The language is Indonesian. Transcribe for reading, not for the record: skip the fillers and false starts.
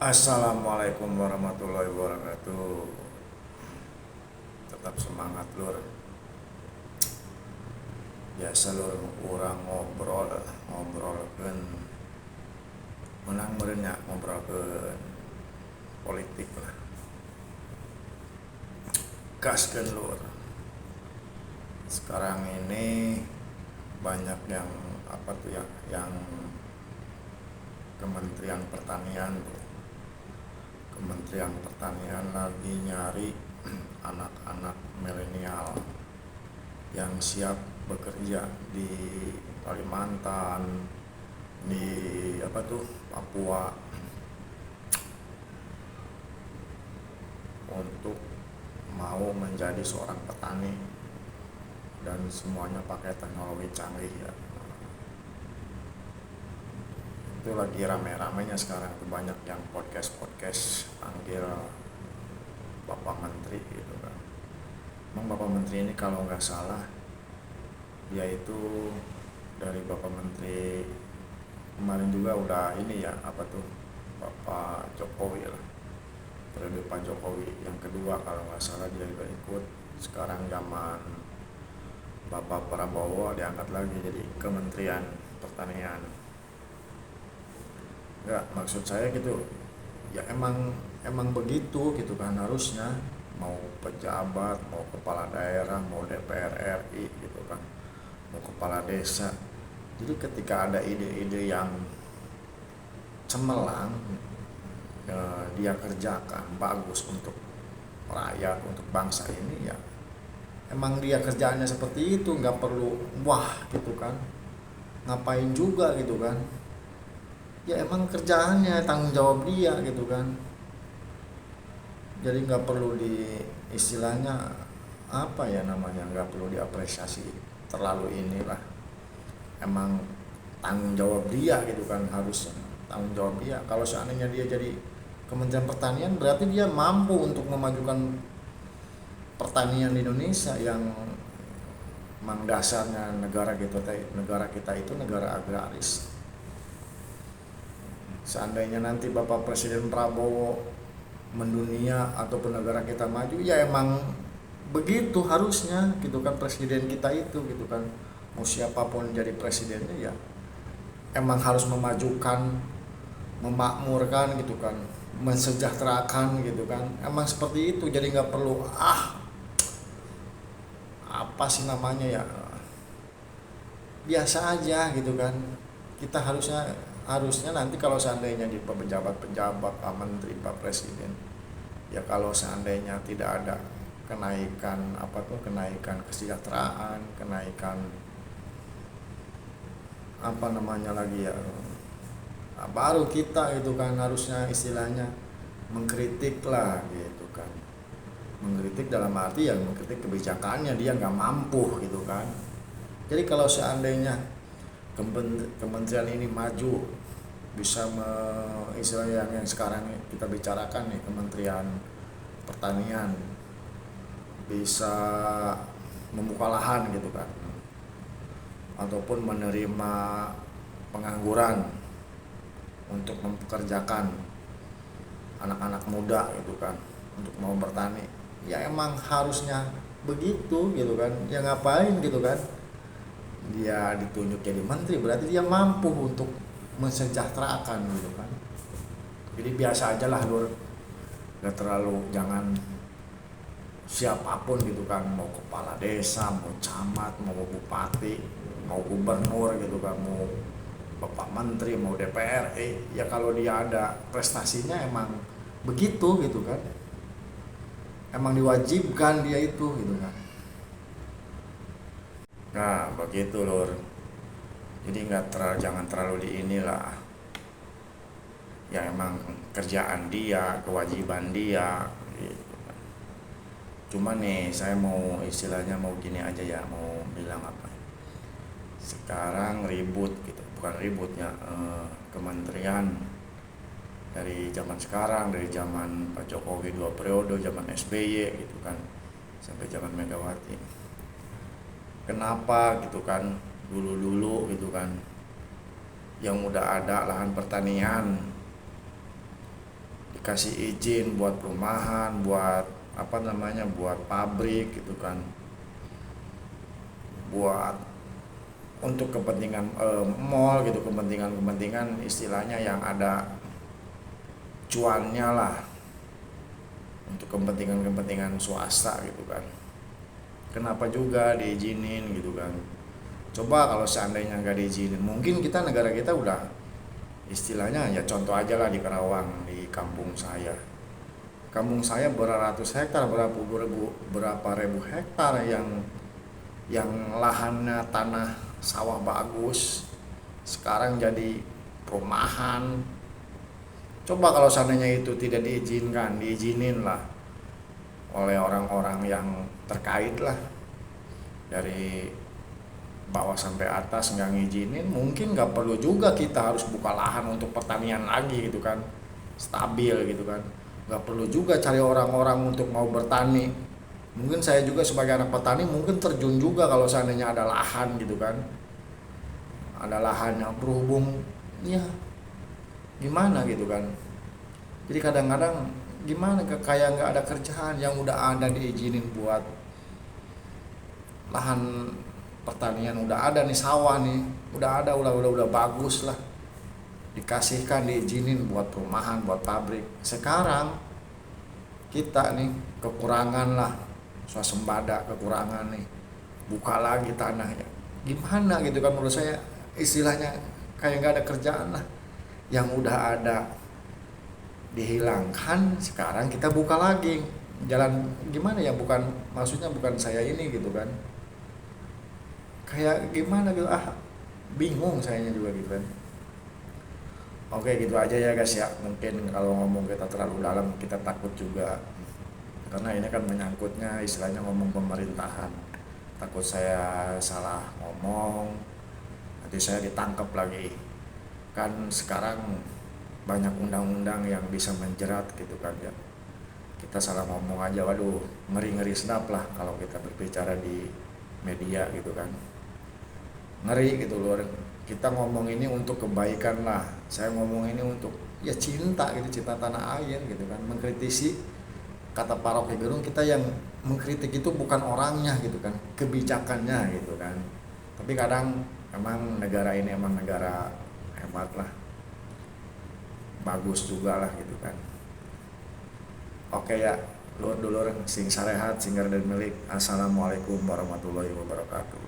Assalamualaikum warahmatullahi wabarakatuh. Tetap semangat lur. Biasa lur urang ngobrol ngobrolkeun menang meureun nya ngobrolkeun politik lah. Gaskeun lur. Sekarang ini banyak yang apa tuh ya yang Kementerian Pertanian tuh. Kementerian Pertanian lagi nyari anak-anak milenial yang siap bekerja di Kalimantan, di apa tuh Papua untuk mau menjadi seorang petani dan semuanya pakai teknologi canggih ya. Itu lagi rame-ramenya sekarang tuh banyak yang podcast panggil Bapak Menteri gitu kan. Emang Bapak Menteri ini kalau nggak salah dia itu dari Bapak Menteri kemarin juga udah ini ya apa tuh Bapak Jokowi lah, periode Pak Jokowi yang kedua kalau nggak salah dia juga ikut. Sekarang zaman Bapak Prabowo diangkat lagi jadi Kementerian Pertanian. Nggak, maksud saya gitu ya, emang begitu gitu kan harusnya, mau pejabat, mau kepala daerah, mau DPR RI gitu kan, mau kepala desa. Jadi ketika ada ide-ide yang cemerlang, dia kerjakan bagus untuk rakyat, untuk bangsa ini ya, emang dia kerjaannya seperti itu, nggak perlu wah gitu kan, ngapain juga gitu kan, ya emang kerjaannya tanggung jawab dia gitu kan. Jadi nggak perlu di istilahnya apa ya namanya, nggak perlu diapresiasi terlalu inilah, emang tanggung jawab dia gitu kan, harusnya tanggung jawab dia. Kalau seandainya dia jadi Kementerian Pertanian berarti dia mampu untuk memajukan pertanian di Indonesia yang memang dasarnya negara kita itu negara agraris. Seandainya nanti Bapak Presiden Prabowo mendunia ataupun negara kita maju, ya emang begitu harusnya gitu kan, presiden kita itu gitu kan, mau siapapun jadi presidennya ya emang harus memajukan, memakmurkan gitu kan, mensejahterakan gitu kan, emang seperti itu. Jadi nggak perlu apa sih namanya ya, biasa aja gitu kan. Kita harusnya nanti kalau seandainya di pejabat-pejabat, Pak Menteri, Pak Presiden, ya kalau seandainya tidak ada kenaikan kesejahteraan, kenaikan apa namanya lagi ya, nah, baru kita itu kan harusnya istilahnya mengkritik lah gitu kan. Mengkritik dalam arti yang mengkritik kebijakannya, dia nggak mampu gitu kan. Jadi kalau seandainya kementerian ini maju, bisa istilahnya yang sekarang kita bicarakan nih, Kementerian Pertanian bisa membuka lahan gitu kan, ataupun menerima pengangguran untuk mempekerjakan anak-anak muda gitu kan untuk mau bertani, ya emang harusnya begitu gitu kan. Ya ngapain gitu kan dia ditunjuk jadi menteri, berarti dia mampu untuk mensejahterakan gitu kan. Jadi biasa aja lah lur, gak terlalu, jangan siapapun gitu kan, mau kepala desa, mau camat, mau bupati, mau gubernur gitu kan, mau bapak menteri, mau DPR, ya kalau dia ada prestasinya emang begitu gitu kan, emang diwajibkan dia itu gitu kan. Nah begitu lur, jadi jangan terlalu di inilah, ya emang kerjaan dia, kewajiban dia gitu kan. Cuma nih saya mau istilahnya mau gini aja ya, mau bilang apa, sekarang ribut gitu, bukan ributnya, kementerian dari zaman sekarang, dari zaman Pak Jokowi 2 periode, zaman SBY gitu kan, sampai zaman Megawati. Kenapa gitu kan, dulu gitu kan yang udah ada lahan pertanian dikasih izin buat perumahan, buat apa namanya, buat pabrik gitu kan, buat untuk kepentingan mall gitu, kepentingan istilahnya yang ada cuannya lah, untuk kepentingan swasta gitu kan. Kenapa juga diizinin gitu kan? Coba kalau seandainya nggak diizinin, mungkin negara kita udah istilahnya, ya contoh aja lah di Karawang, di kampung saya. Kampung saya beratus hektar, berapa ribu hektar yang lahannya tanah sawah bagus, sekarang jadi perumahan. Coba kalau seandainya itu tidak diizinkan, diizinin lah oleh orang-orang yang terkait lah, dari bawah sampai atas nggak ngizinin, mungkin nggak perlu juga kita harus buka lahan untuk pertanian lagi gitu kan, stabil gitu kan. Nggak perlu juga cari orang-orang untuk mau bertani. Mungkin saya juga sebagai anak petani mungkin terjun juga kalau seandainya ada lahan gitu kan, ada lahan yang berhubung, ya gimana gitu kan. Jadi kadang-kadang gimana, kayak nggak ada kerjaan, yang udah ada diizinin buat lahan pertanian, udah ada nih sawah nih, udah ada, udah bagus lah, dikasihkan, diizinin buat perumahan, buat pabrik. Sekarang kita nih kekurangan lah swasembada, kekurangan nih, buka lagi tanahnya, gimana gitu kan. Menurut saya istilahnya kayak nggak ada kerjaan lah, yang udah ada dihilangkan, sekarang kita buka lagi jalan. Gimana ya, bukan maksudnya, bukan saya ini gitu kan, kayak gimana gitu, bingung sayanya juga gitu kan. Oke, gitu aja ya guys ya. Mungkin kalau ngomong kita terlalu dalam, kita takut juga, karena ini kan menyangkutnya istilahnya ngomong pemerintahan. Takut saya salah ngomong, nanti saya ditangkap lagi. Kan sekarang banyak undang-undang yang bisa menjerat gitu kan ya. Kita salah ngomong aja, waduh, ngeri-ngeri sedap lah kalau kita berbicara di media gitu kan. Ngeri gitu loh. Kita ngomong ini untuk kebaikan lah, saya ngomong ini untuk ya cinta gitu, cinta tanah air gitu kan. Mengkritisi, kata Pak Rocky Gerung, kita yang mengkritik itu bukan orangnya gitu kan, kebijakannya gitu kan. Tapi kadang emang negara ini emang negara hebat lah, bagus juga lah gitu kan. Oke ya, lur-dulur sing sarehat, sing dan milik. Assalamualaikum warahmatullahi wabarakatuh.